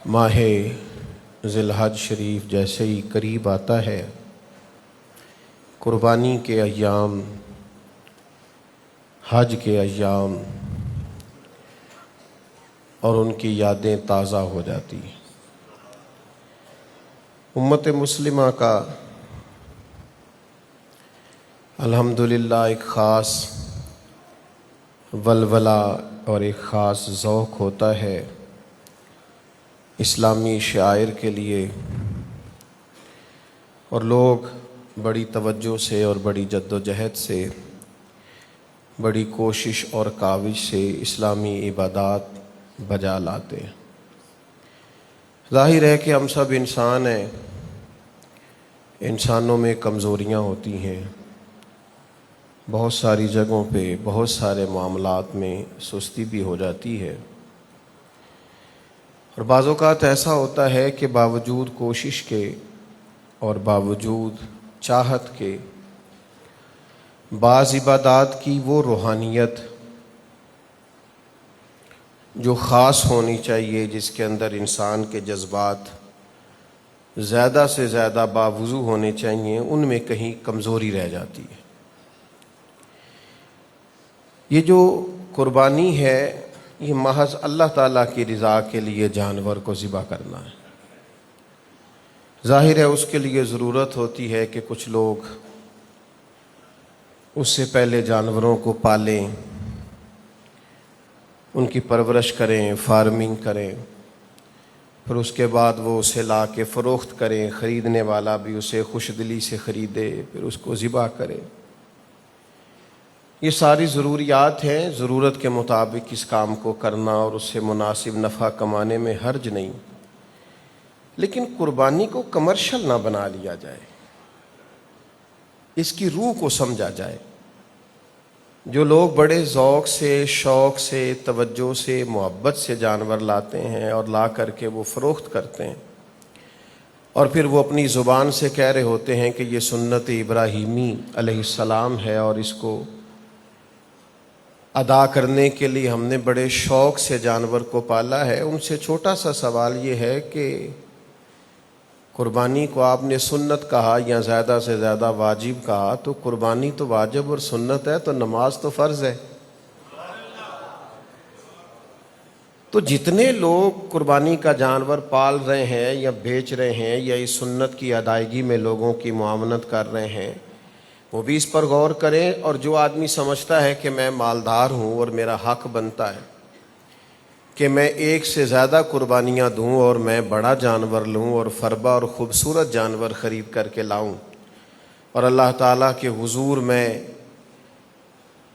ماہ ذی الحج شریف جیسے ہی قریب آتا ہے، قربانی کے ایام، حج کے ایام اور ان کی یادیں تازہ ہو جاتی ہیں۔ امت مسلمہ کا الحمدللہ ایک خاص ولولہ اور ایک خاص ذوق ہوتا ہے اسلامی شعائر کے لیے، اور لوگ بڑی توجہ سے اور بڑی جد و جہد سے، بڑی کوشش اور کاوش سے اسلامی عبادات بجا لاتے ہیں۔ ظاہر ہے کہ ہم سب انسان ہیں، انسانوں میں کمزوریاں ہوتی ہیں، بہت ساری جگہوں پہ بہت سارے معاملات میں سستی بھی ہو جاتی ہے، اور بعض اوقات ایسا ہوتا ہے کہ باوجود کوشش کے اور باوجود چاہت کے بعض عبادات کی وہ روحانیت جو خاص ہونی چاہیے، جس کے اندر انسان کے جذبات زیادہ سے زیادہ باوضو ہونے چاہیے، ان میں کہیں کمزوری رہ جاتی ہے۔ یہ جو قربانی ہے، یہ محض اللہ تعالیٰ کی رضا کے لیے جانور کو ذبح کرنا ہے۔ ظاہر ہے اس کے لیے ضرورت ہوتی ہے کہ کچھ لوگ اس سے پہلے جانوروں کو پالیں، ان کی پرورش کریں، فارمنگ کریں، پھر اس کے بعد وہ اسے لا کے فروخت کریں، خریدنے والا بھی اسے خوش دلی سے خریدے، پھر اس کو ذبح کرے۔ یہ ساری ضروریات ہیں، ضرورت کے مطابق اس کام کو کرنا اور اس سے مناسب نفع کمانے میں حرج نہیں، لیکن قربانی کو کمرشل نہ بنا لیا جائے، اس کی روح کو سمجھا جائے۔ جو لوگ بڑے ذوق سے، شوق سے، توجہ سے، محبت سے جانور لاتے ہیں اور لا کر کے وہ فروخت کرتے ہیں، اور پھر وہ اپنی زبان سے کہہ رہے ہوتے ہیں کہ یہ سنت ابراہیمی علیہ السلام ہے اور اس کو ادا کرنے کے لیے ہم نے بڑے شوق سے جانور کو پالا ہے، ان سے چھوٹا سا سوال یہ ہے کہ قربانی کو آپ نے سنت کہا یا زیادہ سے زیادہ واجب کہا، تو قربانی تو واجب اور سنت ہے، تو نماز تو فرض ہے۔ تو جتنے لوگ قربانی کا جانور پال رہے ہیں یا بیچ رہے ہیں یا اس سنت کی ادائیگی میں لوگوں کی معاونت کر رہے ہیں، وہ بھی اس پر غور کریں، اور جو آدمی سمجھتا ہے کہ میں مالدار ہوں اور میرا حق بنتا ہے کہ میں ایک سے زیادہ قربانیاں دوں اور میں بڑا جانور لوں اور فربا اور خوبصورت جانور خرید کر کے لاؤں اور اللہ تعالیٰ کے حضور میں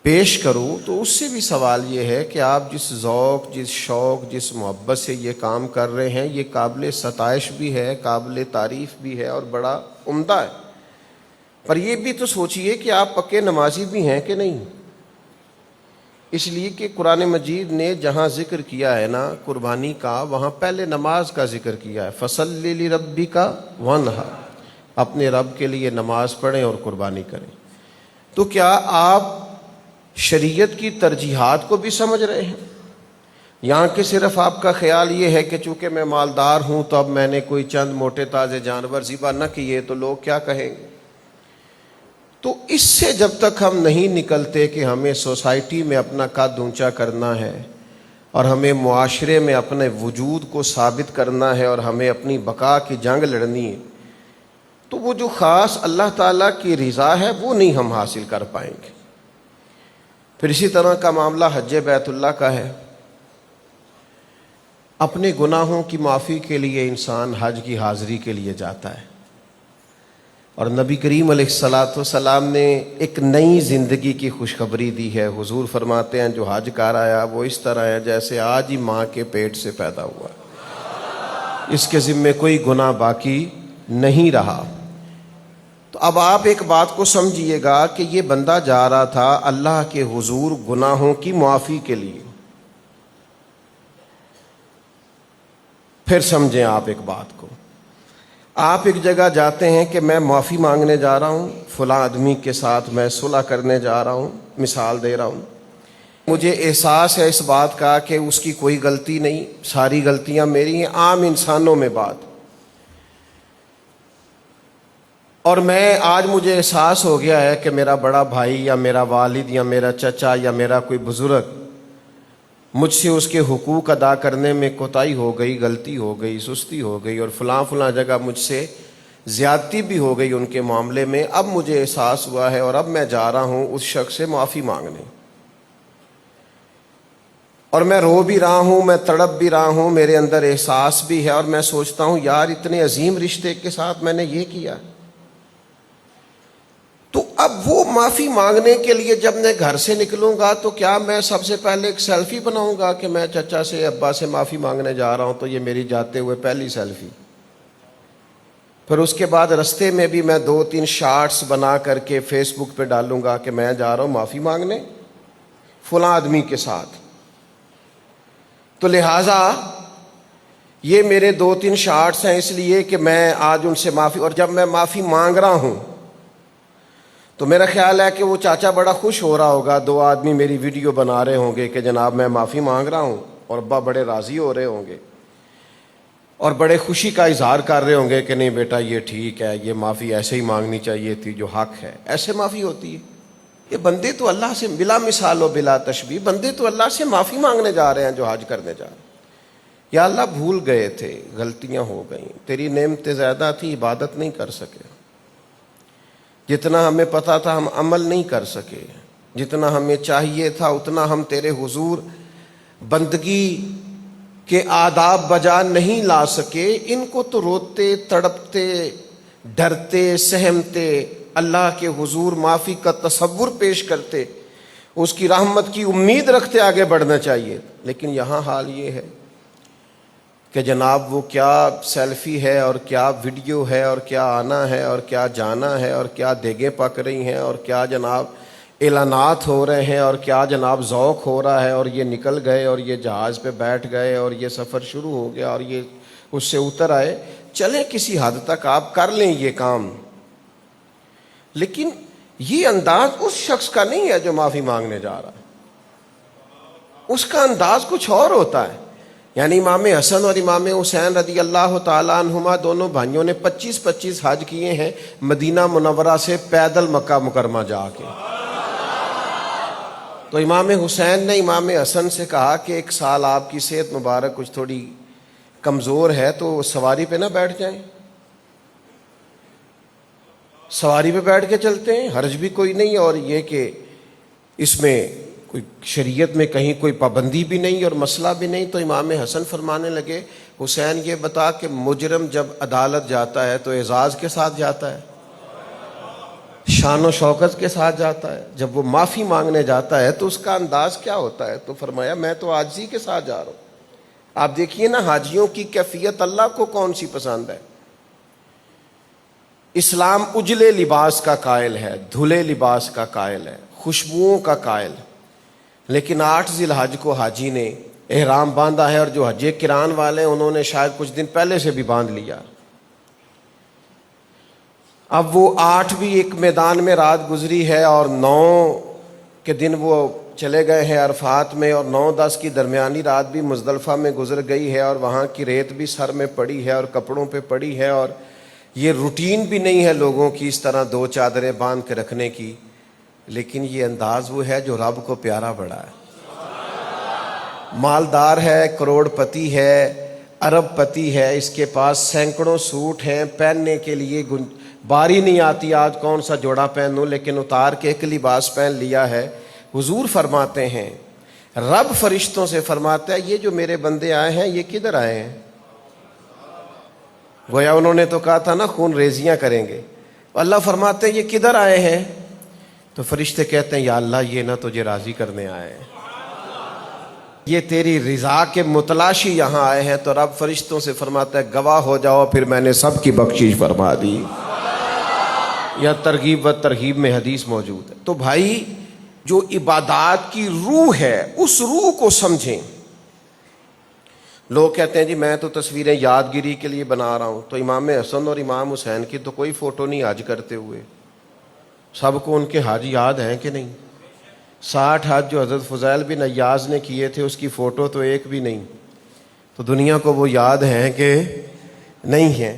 پیش کروں، تو اس سے بھی سوال یہ ہے کہ آپ جس ذوق، جس شوق، جس محبت سے یہ کام کر رہے ہیں، یہ قابل ستائش بھی ہے، قابل تعریف بھی ہے اور بڑا عمدہ ہے، پر یہ بھی تو سوچئے کہ آپ پکے نمازی بھی ہیں کہ نہیں۔ اس لیے کہ قرآن مجید نے جہاں ذکر کیا ہے نا قربانی کا، وہاں پہلے نماز کا ذکر کیا ہے، فَصَلِّ لِرَبِّكَ وَانْحَرْ، اپنے رب کے لیے نماز پڑھیں اور قربانی کریں۔ تو کیا آپ شریعت کی ترجیحات کو بھی سمجھ رہے ہیں؟ یہاں کہ صرف آپ کا خیال یہ ہے کہ چونکہ میں مالدار ہوں تو اب میں نے کوئی چند موٹے تازے جانور ذبح نہ کیے تو لوگ کیا کہیں گے؟ تو اس سے جب تک ہم نہیں نکلتے کہ ہمیں سوسائٹی میں اپنا قد اونچا کرنا ہے اور ہمیں معاشرے میں اپنے وجود کو ثابت کرنا ہے اور ہمیں اپنی بقا کی جنگ لڑنی ہے، تو وہ جو خاص اللہ تعالیٰ کی رضا ہے وہ نہیں ہم حاصل کر پائیں گے۔ پھر اسی طرح کا معاملہ حج بیت اللہ کا ہے۔ اپنے گناہوں کی معافی کے لیے انسان حج کی حاضری کے لیے جاتا ہے، اور نبی کریم علیہ السلام نے ایک نئی زندگی کی خوشخبری دی ہے۔ حضور فرماتے ہیں جو حج کر آیا وہ اس طرح ہے جیسے آج ہی ماں کے پیٹ سے پیدا ہوا، اس کے ذمے کوئی گناہ باقی نہیں رہا۔ تو اب آپ ایک بات کو سمجھیے گا کہ یہ بندہ جا رہا تھا اللہ کے حضور گناہوں کی معافی کے لیے۔ پھر سمجھیں آپ ایک بات کو، آپ ایک جگہ جاتے ہیں کہ میں معافی مانگنے جا رہا ہوں، فلاں آدمی کے ساتھ میں صلح کرنے جا رہا ہوں، مثال دے رہا ہوں، مجھے احساس ہے اس بات کا کہ اس کی کوئی غلطی نہیں، ساری غلطیاں میری ہیں، عام انسانوں میں بات۔ اور میں آج مجھے احساس ہو گیا ہے کہ میرا بڑا بھائی یا میرا والد یا میرا چچا یا میرا کوئی بزرگ مجھ سے اس کے حقوق ادا کرنے میں کوتاہی ہو گئی، غلطی ہو گئی، سستی ہو گئی، اور فلاں جگہ مجھ سے زیادتی بھی ہو گئی ان کے معاملے میں۔ اب مجھے احساس ہوا ہے اور اب میں جا رہا ہوں اس شخص سے معافی مانگنے، اور میں رو بھی رہا ہوں، میں تڑپ بھی رہا ہوں، میرے اندر احساس بھی ہے، اور میں سوچتا ہوں یار اتنے عظیم رشتے کے ساتھ میں نے یہ کیا۔ تو اب وہ معافی مانگنے کے لیے جب میں گھر سے نکلوں گا تو کیا میں سب سے پہلے ایک سیلفی بناؤں گا کہ میں چچا سے ابا سے معافی مانگنے جا رہا ہوں، تو یہ میری جاتے ہوئے پہلی سیلفی۔ پھر اس کے بعد رستے میں بھی میں 2-3 شارٹس بنا کر کے فیس بک پہ ڈالوں گا کہ میں جا رہا ہوں معافی مانگنے فلاں آدمی کے ساتھ۔ تو لہٰذا یہ میرے 2-3 شارٹس ہیں اس لیے کہ میں آج ان سے معافی، اور جب میں معافی مانگ رہا ہوں تو میرا خیال ہے کہ وہ چاچا بڑا خوش ہو رہا ہوگا، 2 آدمی میری ویڈیو بنا رہے ہوں گے کہ جناب میں معافی مانگ رہا ہوں، اور ابا بڑے راضی ہو رہے ہوں گے اور بڑے خوشی کا اظہار کر رہے ہوں گے کہ نہیں بیٹا یہ ٹھیک ہے، یہ معافی ایسے ہی مانگنی چاہیے تھی جو حق ہے، ایسے معافی ہوتی ہے۔ یہ بندے تو اللہ سے بلا مثال و بلا تشبیہ، بندے تو اللہ سے معافی مانگنے جا رہے ہیں جو حج کرنے جا رہے ہیں۔ یا اللہ بھول گئے تھے، غلطیاں ہو گئیں، تیری نعمتیں زیادہ تھی، عبادت نہیں کر سکے، جتنا ہمیں پتا تھا ہم عمل نہیں کر سکے، جتنا ہمیں چاہیے تھا اتنا ہم تیرے حضور بندگی کے آداب بجا نہیں لا سکے۔ ان کو تو روتے تڑپتے ڈرتے سہمتے اللہ کے حضور معافی کا تصور پیش کرتے، اس کی رحمت کی امید رکھتے آگے بڑھنا چاہیے، لیکن یہاں حال یہ ہے کہ جناب وہ کیا سیلفی ہے اور کیا ویڈیو ہے اور کیا آنا ہے اور کیا جانا ہے اور کیا دیگیں پک رہی ہیں اور کیا جناب اعلانات ہو رہے ہیں اور کیا جناب ذوق ہو رہا ہے، اور یہ نکل گئے اور یہ جہاز پہ بیٹھ گئے اور یہ سفر شروع ہو گیا اور یہ اس سے اتر آئے۔ چلیں کسی حد تک آپ کر لیں یہ کام، لیکن یہ انداز اس شخص کا نہیں ہے جو معافی مانگنے جا رہا، اس کا انداز کچھ اور ہوتا ہے۔ یعنی امام حسن اور امام حسین رضی اللہ تعالیٰ عنہما دونوں بھائیوں نے 25 حج کیے ہیں مدینہ منورہ سے پیدل مکہ مکرمہ جا کے۔ تو امام حسین نے امام حسن سے کہا کہ 1 سال آپ کی صحت مبارک کچھ تھوڑی کمزور ہے تو سواری پہ نہ بیٹھ جائیں، سواری پہ بیٹھ کے چلتے ہیں، حرج بھی کوئی نہیں، اور یہ کہ اس میں کوئی شریعت میں کہیں کوئی پابندی بھی نہیں اور مسئلہ بھی نہیں۔ تو امام حسن فرمانے لگے حسین یہ بتا کہ مجرم جب عدالت جاتا ہے تو اعزاز کے ساتھ جاتا ہے، شان و شوکت کے ساتھ جاتا ہے، جب وہ معافی مانگنے جاتا ہے تو اس کا انداز کیا ہوتا ہے؟ تو فرمایا میں تو عاجزی کے ساتھ جا رہا ہوں۔ آپ دیکھیے نا حاجیوں کی کیفیت اللہ کو کون سی پسند ہے۔ اسلام اجلے لباس کا قائل ہے، دھلے لباس کا قائل ہے، خوشبوؤں کا قائل، لیکن 8 ذی الحج کو حاجی نے احرام باندھا ہے، اور جو حج کران والے ہیں انہوں نے شاید کچھ دن پہلے سے بھی باندھ لیا۔ اب وہ 8 بھی ایک میدان میں رات گزری ہے اور 9 کے دن وہ چلے گئے ہیں عرفات میں، اور 9-10 کی درمیانی رات بھی مزدلفہ میں گزر گئی ہے، اور وہاں کی ریت بھی سر میں پڑی ہے اور کپڑوں پہ پڑی ہے، اور یہ روٹین بھی نہیں ہے لوگوں کی اس طرح 2 چادریں باندھ کے رکھنے کی، لیکن یہ انداز وہ ہے جو رب کو پیارا بڑا ہے۔ مالدار ہے، کروڑ پتی ہے، ارب پتی ہے، اس کے پاس سینکڑوں سوٹ ہیں، پہننے کے لیے باری نہیں آتی آج کون سا جوڑا پہنوں، لیکن اتار کے ایک لباس پہن لیا ہے۔ حضور فرماتے ہیں، رب فرشتوں سے فرماتا ہے یہ جو میرے بندے آئے ہیں یہ کدھر آئے ہیں؟ گویا انہوں نے تو کہا تھا نا خون ریزیاں کریں گے، اللہ فرماتے ہیں یہ کدھر آئے ہیں؟ تو فرشتے کہتے ہیں یا اللہ یہ نہ تجھے راضی کرنے آئے ہیں، یہ تیری رضا کے متلاشی یہاں آئے ہیں۔ تو رب فرشتوں سے فرماتا ہے گواہ ہو جاؤ پھر میں نے سب کی بخشش فرما دی۔ یا ترغیب و ترہیب میں حدیث موجود ہے۔ تو بھائی جو عبادات کی روح ہے اس روح کو سمجھیں۔ لوگ کہتے ہیں جی میں تو تصویریں یادگیری کے لیے بنا رہا ہوں، تو امام حسن اور امام حسین کی تو کوئی فوٹو نہیں حج کرتے ہوئے، سب کو ان کے حج یاد ہیں کہ نہیں؟ 60 حج جو حضرت فضیل بن عیاض نے کیے تھے اس کی فوٹو تو ایک بھی نہیں، تو دنیا کو وہ یاد ہیں کہ نہیں ہیں۔